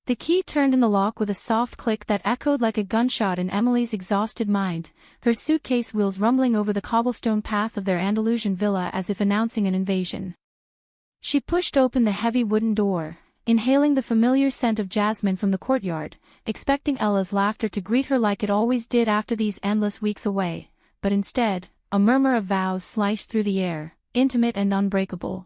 The key turned in the lock with a soft click that echoed like a gunshot in Emily's exhausted mind, her suitcase wheels rumbling over the cobblestone path of their Andalusian villa as if announcing an invasion. She pushed open the heavy wooden door, inhaling the familiar scent of jasmine from the courtyard, expecting Ella's laughter to greet her like it always did after these endless weeks away, but instead, a murmur of vows sliced through the air, intimate and unbreakable.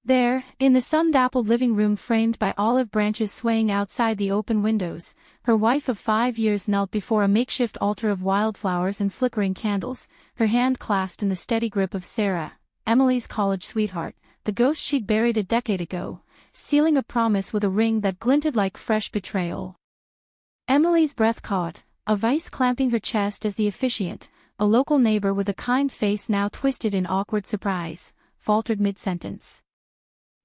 There, in the sun-dappled living room framed by olive branches swaying outside the open windows, her wife of 5 years knelt before a makeshift altar of wildflowers and flickering candles, her hand clasped in the steady grip of Sarah, Emily's college sweetheart, the ghost she'd buried a decade ago, sealing a promise with a ring that glinted like fresh betrayal. Emily's breath caught, a vice clamping her chest as the officiant, a local neighbor with a kind face now twisted in awkward surprise, faltered mid-sentence.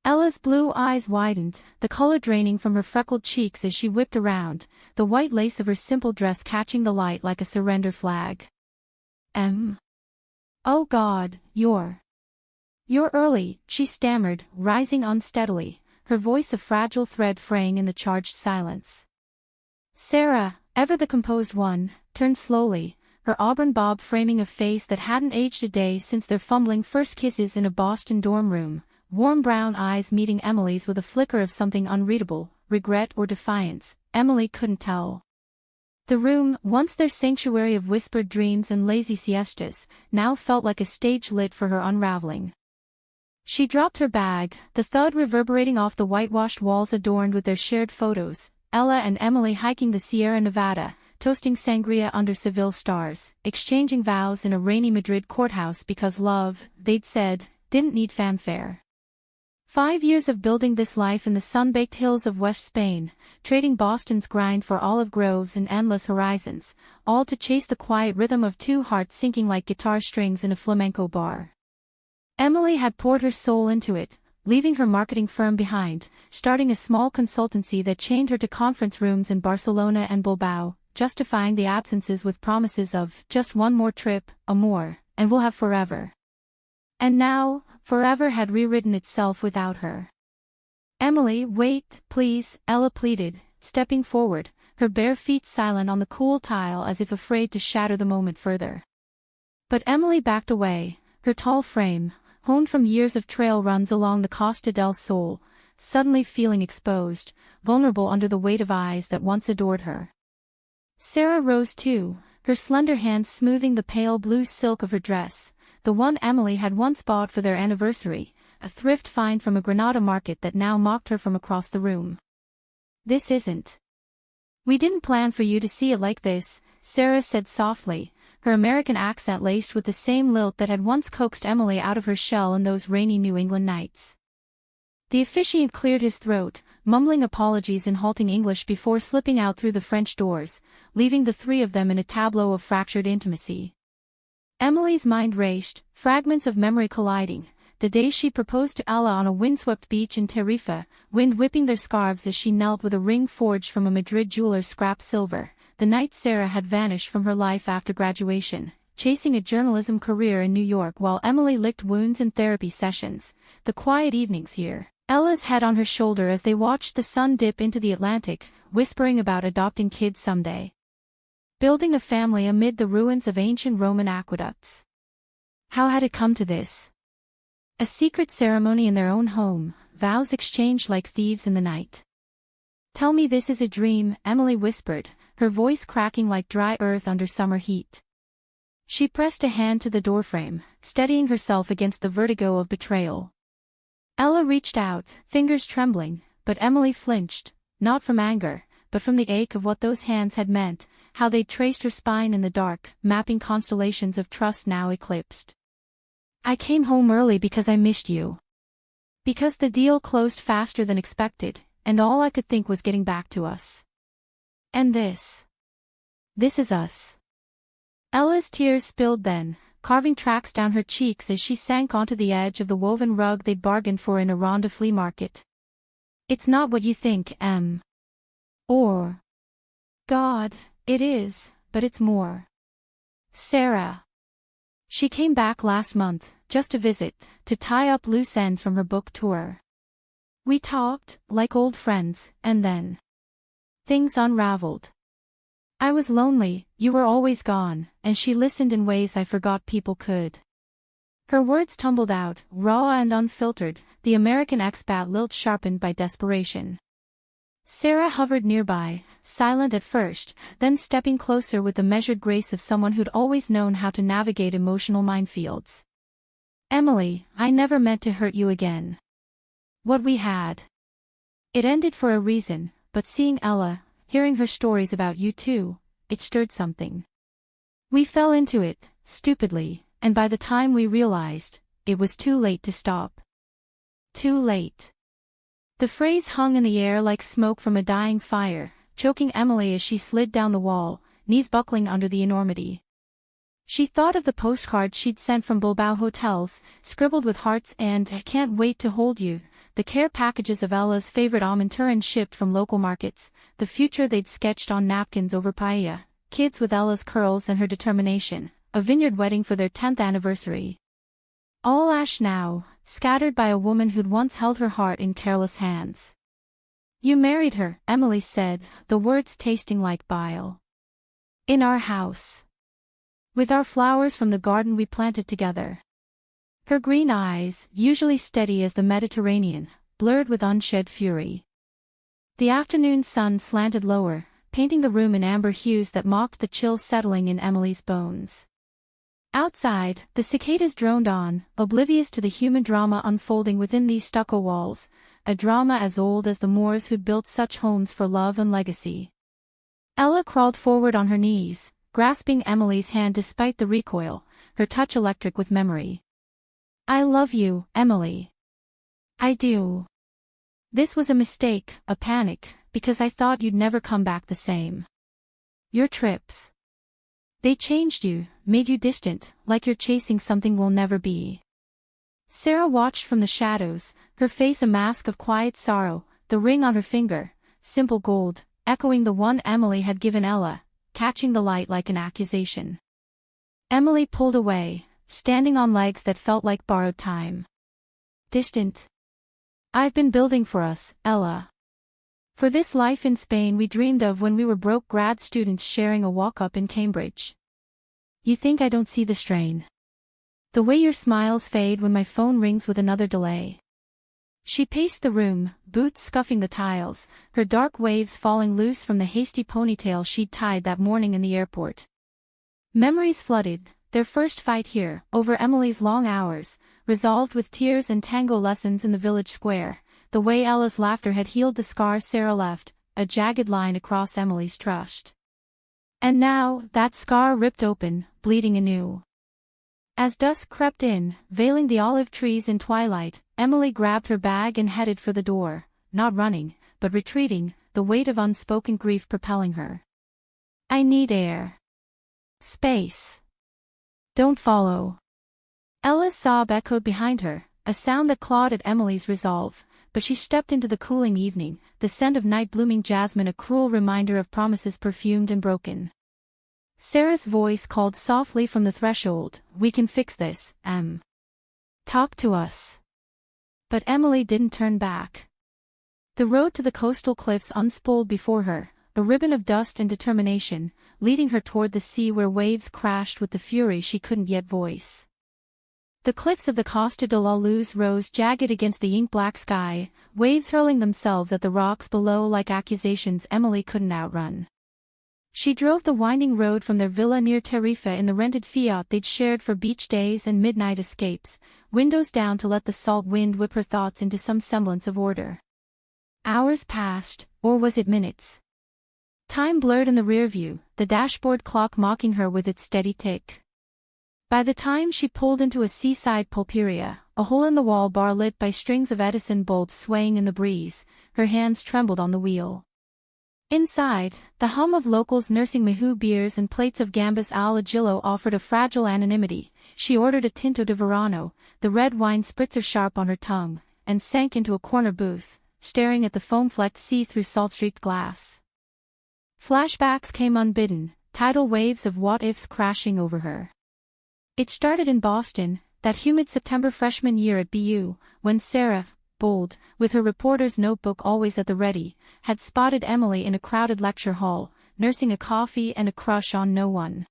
Ella's blue eyes widened, the color draining from her freckled cheeks as she whipped around, the white lace of her simple dress catching the light like a surrender flag. Oh God, you're early, she stammered, rising unsteadily, her voice a fragile thread fraying in the charged silence. Sarah, ever the composed one, turned slowly, her auburn bob framing a face that hadn't aged a day since their fumbling first kisses in a Boston dorm room, warm brown eyes meeting Emily's with a flicker of something unreadable, regret or defiance, Emily couldn't tell. The room, once their sanctuary of whispered dreams and lazy siestas, now felt like a stage lit for her unraveling. She dropped her bag, the thud reverberating off the whitewashed walls adorned with their shared photos, Ella and Emily hiking the Sierra Nevada, toasting sangria under Seville stars, exchanging vows in a rainy Madrid courthouse because love, they'd said, didn't need fanfare. 5 years of building this life in the sun-baked hills of West Spain, trading Boston's grind for olive groves and endless horizons, all to chase the quiet rhythm of two hearts sinking like guitar strings in a flamenco bar. Emily had poured her soul into it, leaving her marketing firm behind, starting a small consultancy that chained her to conference rooms in Barcelona and Bilbao, justifying the absences with promises of just one more trip, amor, and we'll have forever. And now, forever had rewritten itself without her. Emily, wait, please, Ella pleaded, stepping forward, her bare feet silent on the cool tile as if afraid to shatter the moment further. But Emily backed away, her tall frame, honed from years of trail runs along the Costa del Sol, suddenly feeling exposed, vulnerable under the weight of eyes that once adored her. Sarah rose too, her slender hands smoothing the pale blue silk of her dress, the one Emily had once bought for their anniversary, a thrift find from a Granada market that now mocked her from across the room. This isn't. We didn't plan for you to see it like this, Sarah said softly, her American accent laced with the same lilt that had once coaxed Emily out of her shell in those rainy New England nights. The officiant cleared his throat, mumbling apologies in halting English before slipping out through the French doors, leaving the three of them in a tableau of fractured intimacy. Emily's mind raced, fragments of memory colliding, the day she proposed to Ella on a windswept beach in Tarifa, wind whipping their scarves as she knelt with a ring forged from a Madrid jeweler's scrap silver, the night Sarah had vanished from her life after graduation, chasing a journalism career in New York while Emily licked wounds in therapy sessions, the quiet evenings here, Ella's head on her shoulder as they watched the sun dip into the Atlantic, whispering about adopting kids someday. Building a family amid the ruins of ancient Roman aqueducts. How had it come to this? A secret ceremony in their own home, vows exchanged like thieves in the night. Tell me this is a dream, Emily whispered, her voice cracking like dry earth under summer heat. She pressed a hand to the doorframe, steadying herself against the vertigo of betrayal. Ella reached out, fingers trembling, but Emily flinched, not from anger, but from the ache of what those hands had meant, how they'd traced her spine in the dark, mapping constellations of trust now eclipsed. I came home early because I missed you. Because the deal closed faster than expected, and all I could think was getting back to us. And this. This is us. Ella's tears spilled then, carving tracks down her cheeks as she sank onto the edge of the woven rug they'd bargained for in a Ronda flea market. It's not what you think, Em. Or. God, it is, but it's more. Sarah. She came back last month, just to visit, to tie up loose ends from her book tour. We talked, like old friends, and then. Things unraveled. I was lonely, you were always gone, and she listened in ways I forgot people could. Her words tumbled out, raw and unfiltered, the American expat lilt sharpened by desperation. Sarah hovered nearby, silent at first, then stepping closer with the measured grace of someone who'd always known how to navigate emotional minefields. Emily, I never meant to hurt you again. What we had. It ended for a reason, but seeing Ella, hearing her stories about you too, it stirred something. We fell into it, stupidly, and by the time we realized, it was too late to stop. Too late. The phrase hung in the air like smoke from a dying fire, choking Emily as she slid down the wall, knees buckling under the enormity. She thought of the postcards she'd sent from Bilbao hotels, scribbled with hearts and "I can't wait to hold you," the care packages of Ella's favorite almond turin shipped from local markets, the future they'd sketched on napkins over paella, kids with Ella's curls and her determination, a vineyard wedding for their 10th anniversary. All ash now, scattered by a woman who'd once held her heart in careless hands. You married her, Emily said, the words tasting like bile. In our house. With our flowers from the garden we planted together. Her green eyes, usually steady as the Mediterranean, blurred with unshed fury. The afternoon sun slanted lower, painting the room in amber hues that mocked the chill settling in Emily's bones. Outside, the cicadas droned on, oblivious to the human drama unfolding within these stucco walls, a drama as old as the Moors who'd built such homes for love and legacy. Ella crawled forward on her knees, grasping Emily's hand despite the recoil, her touch electric with memory. I love you, Emily. I do. This was a mistake, a panic, because I thought you'd never come back the same. Your trips. They changed you, made you distant, like you're chasing something we'll never be. Sarah watched from the shadows, her face a mask of quiet sorrow, the ring on her finger, simple gold, echoing the one Emily had given Ella, catching the light like an accusation. Emily pulled away, standing on legs that felt like borrowed time. Distant. I've been building for us, Ella. For this life in Spain we dreamed of when we were broke grad students sharing a walk-up in Cambridge. You think I don't see the strain? The way your smiles fade when my phone rings with another delay. She paced the room, boots scuffing the tiles, her dark waves falling loose from the hasty ponytail she'd tied that morning in the airport. Memories flooded, their first fight here, over Emily's long hours, resolved with tears and tango lessons in the village square. The way Ella's laughter had healed the scar Sarah left, a jagged line across Emily's trust. And now, that scar ripped open, bleeding anew. As dusk crept in, veiling the olive trees in twilight, Emily grabbed her bag and headed for the door, not running, but retreating, the weight of unspoken grief propelling her. I need air. Space. Don't follow. Ella's sob echoed behind her, a sound that clawed at Emily's resolve. But she stepped into the cooling evening, the scent of night-blooming jasmine a cruel reminder of promises perfumed and broken. Sarah's voice called softly from the threshold, we can fix this, Em. Talk to us. But Emily didn't turn back. The road to the coastal cliffs unspooled before her, a ribbon of dust and determination, leading her toward the sea where waves crashed with the fury she couldn't yet voice. The cliffs of the Costa de la Luz rose jagged against the ink-black sky, waves hurling themselves at the rocks below like accusations Emily couldn't outrun. She drove the winding road from their villa near Tarifa in the rented Fiat they'd shared for beach days and midnight escapes, windows down to let the salt wind whip her thoughts into some semblance of order. Hours passed, or was it minutes? Time blurred in the rearview, the dashboard clock mocking her with its steady tick. By the time she pulled into a seaside pulperia, a hole-in-the-wall bar lit by strings of Edison bulbs swaying in the breeze, her hands trembled on the wheel. Inside, the hum of locals nursing Mihu beers and plates of gambas al ajillo offered a fragile anonymity. She ordered a Tinto de Verano, the red wine spritzer sharp on her tongue, and sank into a corner booth, staring at the foam-flecked sea through salt-streaked glass. Flashbacks came unbidden, tidal waves of what-ifs crashing over her. It started in Boston, that humid September freshman year at BU, when Sarah, bold, with her reporter's notebook always at the ready, had spotted Emily in a crowded lecture hall, nursing a coffee and a crush on no one.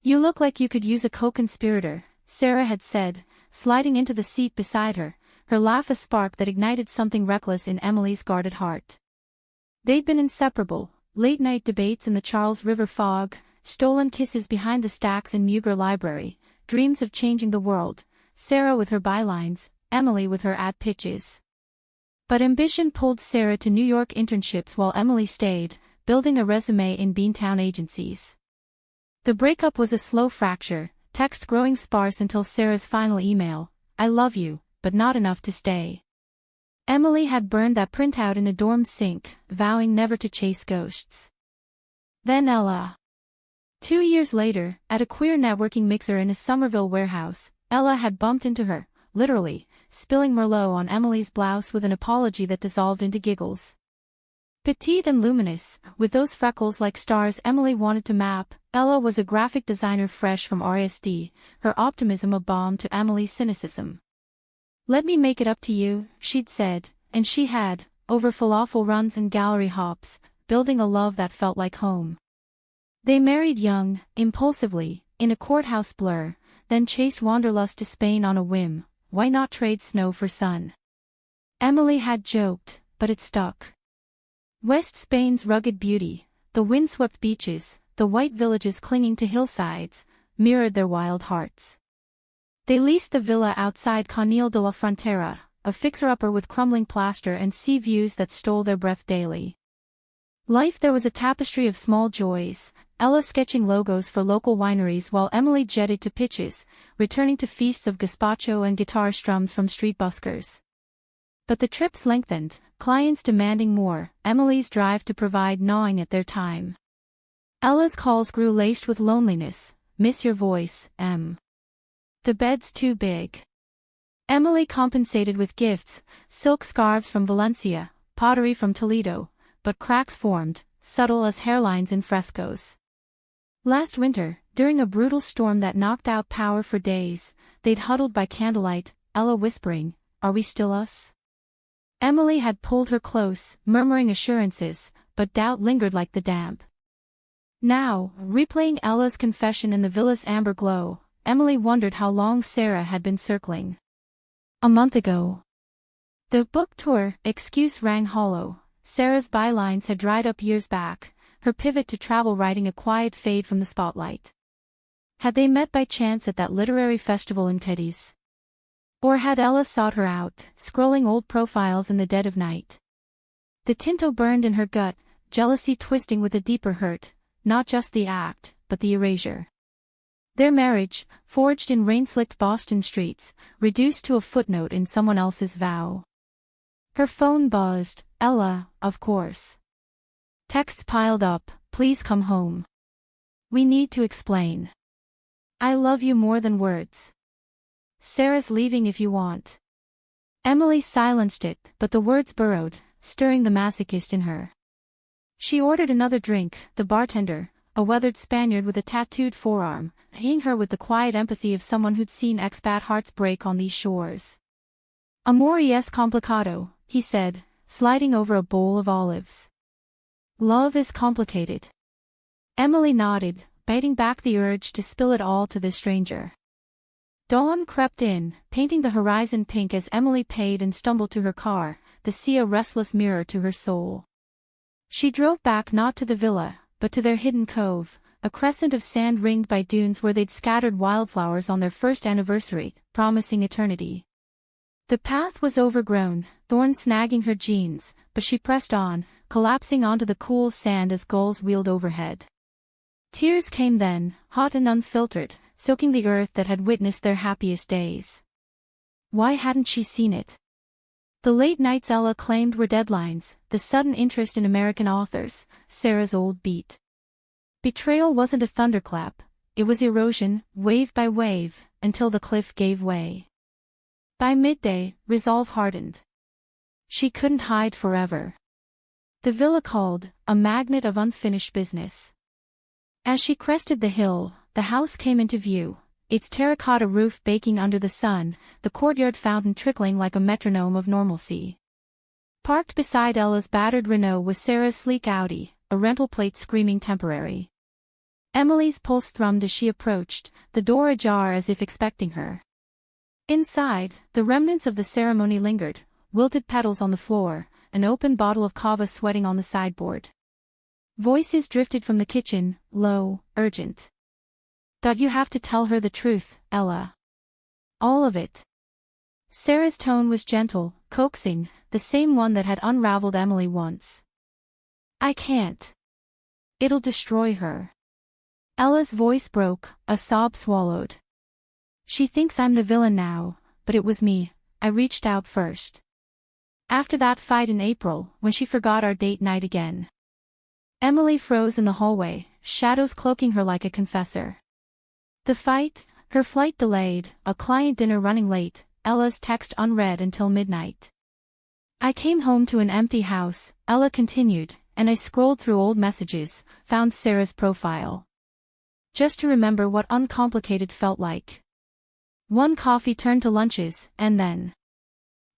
"You look like you could use a co-conspirator," Sarah had said, sliding into the seat beside her, her laugh a spark that ignited something reckless in Emily's guarded heart. They'd been inseparable, late-night debates in the Charles River fog, stolen kisses behind the stacks in Muger Library, dreams of changing the world, Sarah with her bylines, Emily with her ad pitches. But ambition pulled Sarah to New York internships while Emily stayed, building a resume in Beantown agencies. The breakup was a slow fracture, text growing sparse until Sarah's final email, "I love you, but not enough to stay." Emily had burned that printout in a dorm sink, vowing never to chase ghosts. Then Ella. 2 years later, at a queer networking mixer in a Somerville warehouse, Ella had bumped into her, literally, spilling Merlot on Emily's blouse with an apology that dissolved into giggles. Petite and luminous, with those freckles like stars Emily wanted to map, Ella was a graphic designer fresh from RSD, her optimism a balm to Emily's cynicism. "Let me make it up to you," she'd said, and she had, over falafel runs and gallery hops, building a love that felt like home. They married young, impulsively, in a courthouse blur, then chased wanderlust to Spain on a whim. Why not trade snow for sun? Emily had joked, but it stuck. West Spain's rugged beauty, the windswept beaches, the white villages clinging to hillsides, mirrored their wild hearts. They leased the villa outside Conil de la Frontera, a fixer-upper with crumbling plaster and sea views that stole their breath daily. Life there was a tapestry of small joys, Ella sketching logos for local wineries while Emily jetted to pitches, returning to feasts of gazpacho and guitar strums from street buskers. But the trips lengthened, clients demanding more, Emily's drive to provide gnawing at their time. Ella's calls grew laced with loneliness. "Miss your voice, Em. The bed's too big." Emily compensated with gifts, silk scarves from Valencia, pottery from Toledo, but cracks formed, subtle as hairlines in frescoes. Last winter, during a brutal storm that knocked out power for days, they'd huddled by candlelight, Ella whispering, "Are we still us?" Emily had pulled her close, murmuring assurances, but doubt lingered like the damp. Now, replaying Ella's confession in the villa's amber glow, Emily wondered how long Sarah had been circling. A month ago. The book tour excuse rang hollow. Sarah's bylines had dried up years back, her pivot to travel writing a quiet fade from the spotlight. Had they met by chance at that literary festival in Cadiz? Or had Ella sought her out, scrolling old profiles in the dead of night? The tinto burned in her gut, jealousy twisting with a deeper hurt, not just the act, but the erasure. Their marriage, forged in rain-slicked Boston streets, reduced to a footnote in someone else's vow. Her phone buzzed, Ella, of course. Texts piled up, "Please come home. We need to explain. I love you more than words. Sarah's leaving if you want." Emily silenced it, but the words burrowed, stirring the masochist in her. She ordered another drink, the bartender, a weathered Spaniard with a tattooed forearm, eying her with the quiet empathy of someone who'd seen expat hearts break on these shores. "Amor es complicado," he said, sliding over a bowl of olives. "Love is complicated." Emily nodded, biting back the urge to spill it all to this stranger. Dawn crept in, painting the horizon pink as Emily paid and stumbled to her car, the sea a restless mirror to her soul. She drove back not to the villa, but to their hidden cove, a crescent of sand ringed by dunes where they'd scattered wildflowers on their first anniversary, promising eternity. The path was overgrown, thorns snagging her jeans, but she pressed on, collapsing onto the cool sand as gulls wheeled overhead. Tears came then, hot and unfiltered, soaking the earth that had witnessed their happiest days. Why hadn't she seen it? The late nights Ella claimed were deadlines, the sudden interest in American authors, Sarah's old beat. Betrayal wasn't a thunderclap, it was erosion, wave by wave, until the cliff gave way. By midday, resolve hardened. She couldn't hide forever. The villa called, a magnet of unfinished business. As she crested the hill, the house came into view, its terracotta roof baking under the sun, the courtyard fountain trickling like a metronome of normalcy. Parked beside Ella's battered Renault was Sarah's sleek Audi, a rental plate screaming temporary. Emily's pulse thrummed as she approached, the door ajar as if expecting her. Inside, the remnants of the ceremony lingered, wilted petals on the floor, an open bottle of kava sweating on the sideboard. Voices drifted from the kitchen, low, urgent. "Thought you have to tell her the truth, Ella. All of it." Sarah's tone was gentle, coaxing, the same one that had unraveled Emily once. "I can't. It'll destroy her." Ella's voice broke, a sob swallowed. "She thinks I'm the villain now, but it was me, I reached out first. After that fight in April, when she forgot our date night again." Emily froze in the hallway, shadows cloaking her like a confessor. The fight, her flight delayed, a client dinner running late, Ella's text unread until midnight. "I came home to an empty house," Ella continued, "and I scrolled through old messages, found Sarah's profile. Just to remember what uncomplicated felt like. One coffee turned to lunches, and then.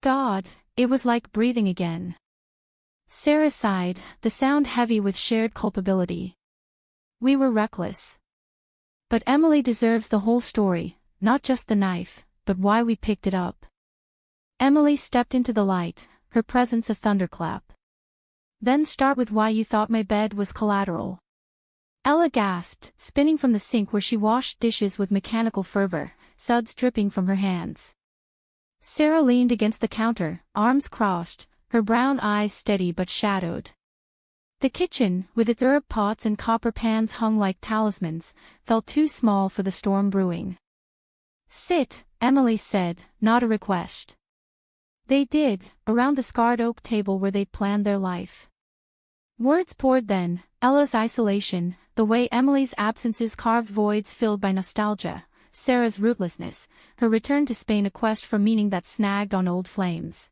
God, it was like breathing again." Sarah sighed, the sound heavy with shared culpability. "We were reckless. But Emily deserves the whole story, not just the knife, but why we picked it up." Emily stepped into the light, her presence a thunderclap. "Then start with why you thought my bed was collateral." Ella gasped, spinning from the sink where she washed dishes with mechanical fervor, suds dripping from her hands. Sarah leaned against the counter, arms crossed, her brown eyes steady but shadowed. The kitchen, with its herb pots and copper pans hung like talismans, felt too small for the storm brewing. "Sit," Emily said, not a request. They did, around the scarred oak table where they'd planned their life. Words poured then, Ella's isolation, the way Emily's absences carved voids filled by nostalgia, Sarah's rootlessness, her return to Spain a quest for meaning that snagged on old flames.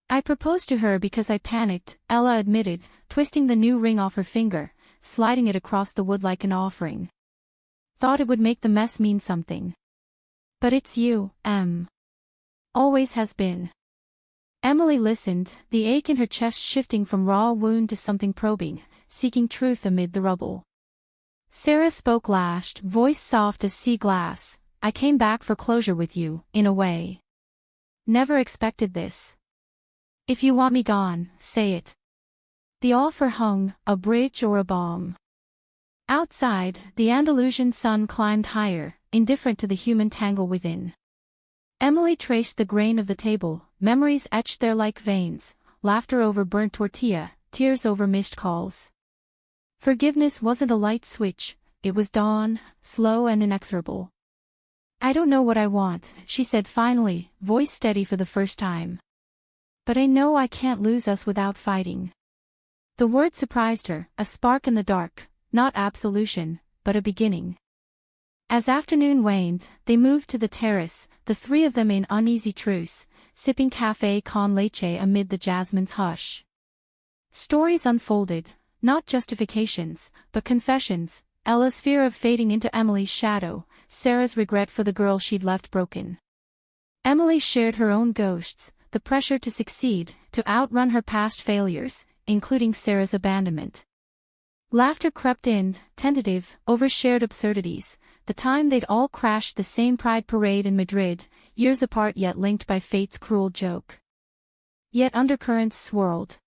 "I proposed to her because I panicked," Ella admitted, twisting the new ring off her finger, sliding it across the wood like an offering. "Thought it would make the mess mean something. But it's you, Em. Always has been." Emily listened, the ache in her chest shifting from raw wound to something probing, seeking truth amid the rubble. Sarah spoke lashed, voice soft as sea glass. "I came back for closure with you, in a way. Never expected this. If you want me gone, say it." The offer hung, a bridge or a bomb. Outside, the Andalusian sun climbed higher, indifferent to the human tangle within. Emily traced the grain of the table, memories etched there like veins, laughter over burnt tortilla, tears over missed calls. Forgiveness wasn't a light switch, it was dawn, slow and inexorable. "I don't know what I want," she said finally, voice steady for the first time. "But I know I can't lose us without fighting." The word surprised her, a spark in the dark, not absolution, but a beginning. As afternoon waned, they moved to the terrace, the three of them in uneasy truce, sipping café con leche amid the jasmine's hush. Stories unfolded, not justifications, but confessions, Ella's fear of fading into Emily's shadow, Sarah's regret for the girl she'd left broken. Emily shared her own ghosts, the pressure to succeed, to outrun her past failures, including Sarah's abandonment. Laughter crept in, tentative, over shared absurdities, the time they'd all crashed the same pride parade in Madrid, years apart yet linked by fate's cruel joke. Yet undercurrents swirled.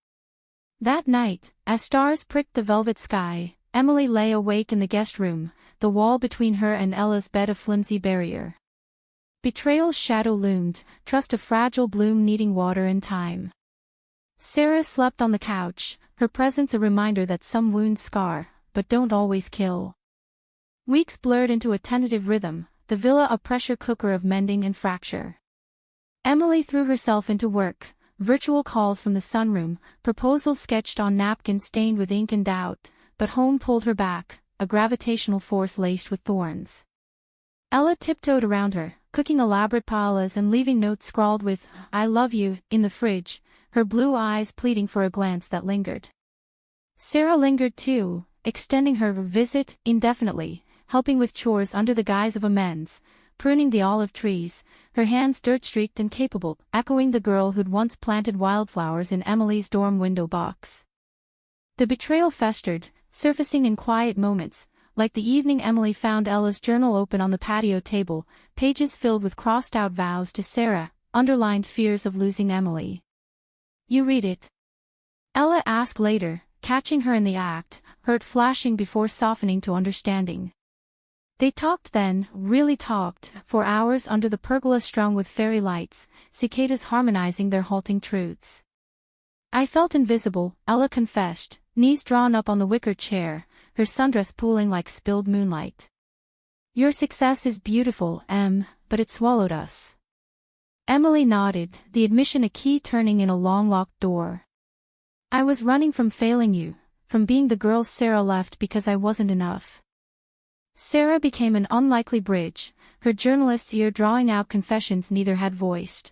That night, as stars pricked the velvet sky, Emily lay awake in the guest room, the wall between her and Ella's bed a flimsy barrier. Betrayal's shadow loomed, trust a fragile bloom needing water and time. Sarah slept on the couch, her presence a reminder that some wounds scar, but don't always kill. Weeks blurred into a tentative rhythm, the villa a pressure cooker of mending and fracture. Emily threw herself into work, virtual calls from the sunroom, proposals sketched on napkins stained with ink and doubt, but home pulled her back, a gravitational force laced with thorns. Ella tiptoed around her, cooking elaborate paellas and leaving notes scrawled with, "I love you," in the fridge, her blue eyes pleading for a glance that lingered. Sarah lingered too, extending her visit indefinitely, helping with chores under the guise of amends, pruning the olive trees, her hands dirt-streaked and capable, echoing the girl who'd once planted wildflowers in Emily's dorm window box. The betrayal festered, surfacing in quiet moments, like the evening Emily found Ella's journal open on the patio table, pages filled with crossed-out vows to Sarah, underlined fears of losing Emily. "You read it?" Ella asked later, catching her in the act, hurt flashing before softening to understanding. They talked then, really talked, for hours under the pergola strung with fairy lights, cicadas harmonizing their halting truths. "I felt invisible," Ella confessed, knees drawn up on the wicker chair, her sundress pooling like spilled moonlight. "Your success is beautiful, Em, but it swallowed us." Emily nodded, the admission a key turning in a long-locked door. "I was running from failing you, from being the girl Sarah left because I wasn't enough." Sarah became an unlikely bridge, her journalist's ear drawing out confessions neither had voiced.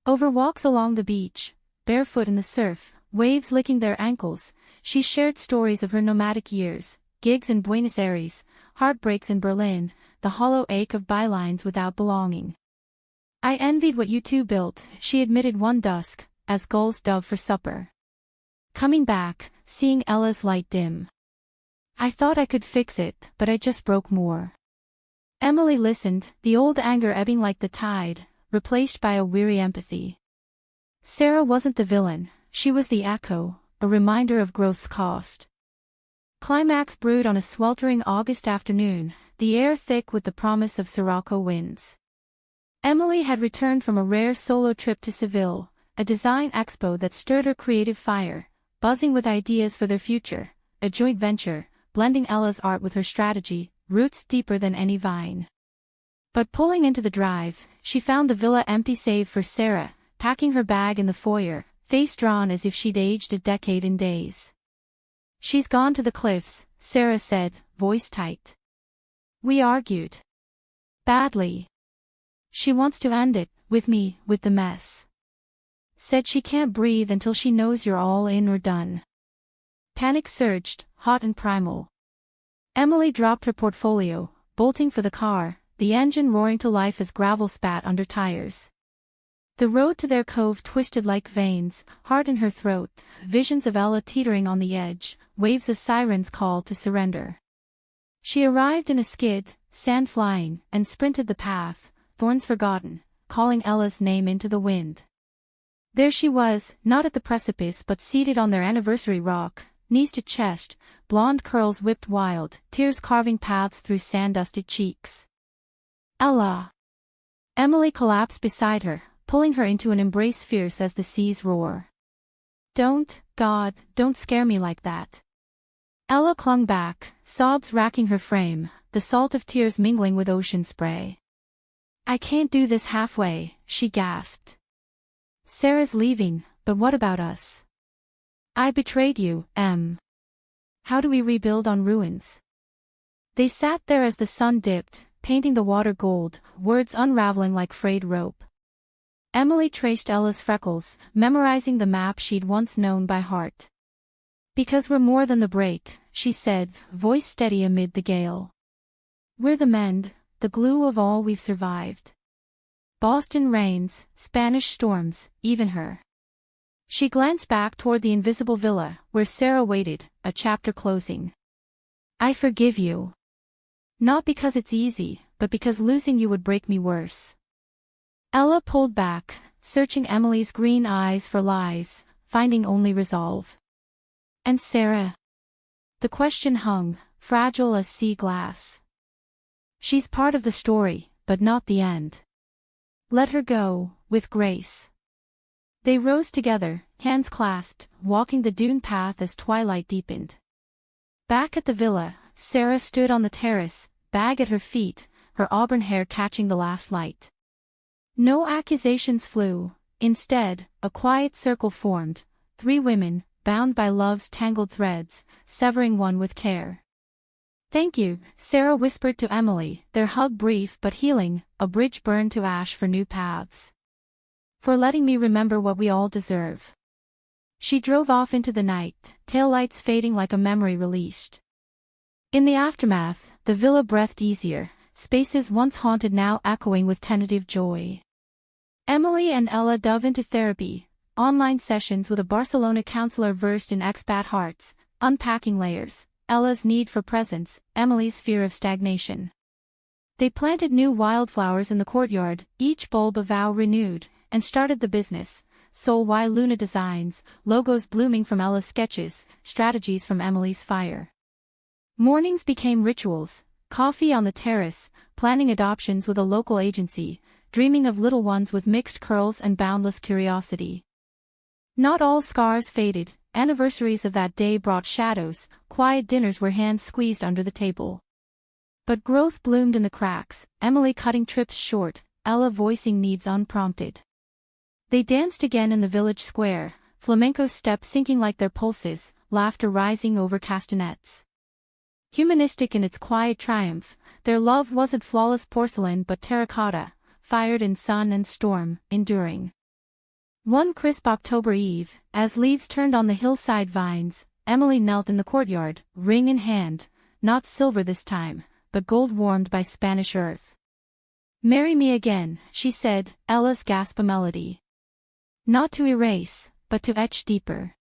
Over walks along the beach, barefoot in the surf, waves licking their ankles, she shared stories of her nomadic years, gigs in Buenos Aires, heartbreaks in Berlin, the hollow ache of bylines without belonging. "I envied what you two built," she admitted one dusk, as gulls dove for supper. Coming back, seeing Ella's light dim. "I thought I could fix it, but I just broke more." Emily listened, the old anger ebbing like the tide, replaced by a weary empathy. Sarah wasn't the villain, she was the echo, a reminder of growth's cost. Climax brewed on a sweltering August afternoon, the air thick with the promise of Sirocco winds. Emily had returned from a rare solo trip to Seville, a design expo that stirred her creative fire, buzzing with ideas for their future, a joint venture, blending Ella's art with her strategy, roots deeper than any vine. But pulling into the drive, she found the villa empty save for Sarah, packing her bag in the foyer, face drawn as if she'd aged a decade in days. "She's gone to the cliffs," Sarah said, voice tight. "We argued. Badly. She wants to end it, with me, with the mess. Said she can't breathe until she knows you're all in or done." Panic surged, hot and primal. Emily dropped her portfolio, bolting for the car, the engine roaring to life as gravel spat under tires. The road to their cove twisted like veins, heart in her throat, visions of Ella teetering on the edge, waves of sirens' call to surrender. She arrived in a skid, sand flying, and sprinted the path, thorns forgotten, calling Ella's name into the wind. There she was, not at the precipice but seated on their anniversary rock, knees to chest, blonde curls whipped wild, tears carving paths through sand-dusted cheeks. "Ella!" Emily collapsed beside her, pulling her into an embrace fierce as the seas roar. "Don't, God, don't scare me like that." Ella clung back, sobs racking her frame, the salt of tears mingling with ocean spray. "I can't do this halfway," she gasped. "Sarah's leaving, but what about us? I betrayed you, Em. How do we rebuild on ruins?" They sat there as the sun dipped, painting the water gold, words unraveling like frayed rope. Emily traced Ella's freckles, memorizing the map she'd once known by heart. "Because we're more than the break," she said, voice steady amid the gale. "We're the mend, the glue of all we've survived. Boston rains, Spanish storms, even her." She glanced back toward the invisible villa, where Sarah waited, a chapter closing. "I forgive you. Not because it's easy, but because losing you would break me worse." Ella pulled back, searching Emily's green eyes for lies, finding only resolve. "And Sarah?" The question hung, fragile as sea glass. "She's part of the story, but not the end. Let her go, with grace." They rose together, hands clasped, walking the dune path as twilight deepened. Back at the villa, Sarah stood on the terrace, bag at her feet, her auburn hair catching the last light. No accusations flew, instead, a quiet circle formed, 3 women, bound by love's tangled threads, severing one with care. "Thank you," Sarah whispered to Emily, their hug brief but healing, a bridge burned to ash for new paths. "For letting me remember what we all deserve." She drove off into the night, taillights fading like a memory released. In the aftermath, the villa breathed easier, spaces once haunted now echoing with tentative joy. Emily and Ella dove into therapy, online sessions with a Barcelona counselor versed in expat hearts, unpacking layers, Ella's need for presence, Emily's fear of stagnation. They planted new wildflowers in the courtyard, each bulb a vow renewed, and started the business. Sol y Luna designs, logos blooming from Ella's sketches, strategies from Emily's fire. Mornings became rituals, coffee on the terrace, planning adoptions with a local agency, dreaming of little ones with mixed curls and boundless curiosity. Not all scars faded, anniversaries of that day brought shadows, quiet dinners where hands squeezed under the table. But growth bloomed in the cracks, Emily cutting trips short, Ella voicing needs unprompted. They danced again in the village square, flamenco steps syncing like their pulses, laughter rising over castanets. Humanistic in its quiet triumph, their love wasn't flawless porcelain but terracotta, fired in sun and storm, enduring. One crisp October eve, as leaves turned on the hillside vines, Emily knelt in the courtyard, ring in hand, not silver this time, but gold warmed by Spanish earth. "Marry me again," she said, Ella's gasp a melody. Not to erase, but to etch deeper.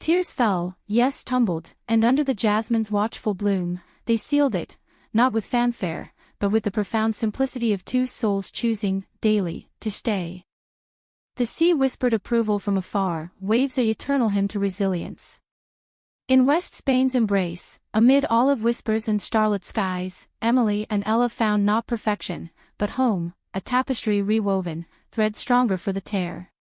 Tears fell, yes tumbled, and under the jasmine's watchful bloom, they sealed it, not with fanfare, but with the profound simplicity of two souls choosing, daily, to stay. The sea whispered approval from afar, waves a eternal hymn to resilience. In West Spain's embrace, amid olive whispers and starlit skies, Emily and Ella found not perfection, but home, a tapestry rewoven, thread stronger for the tear.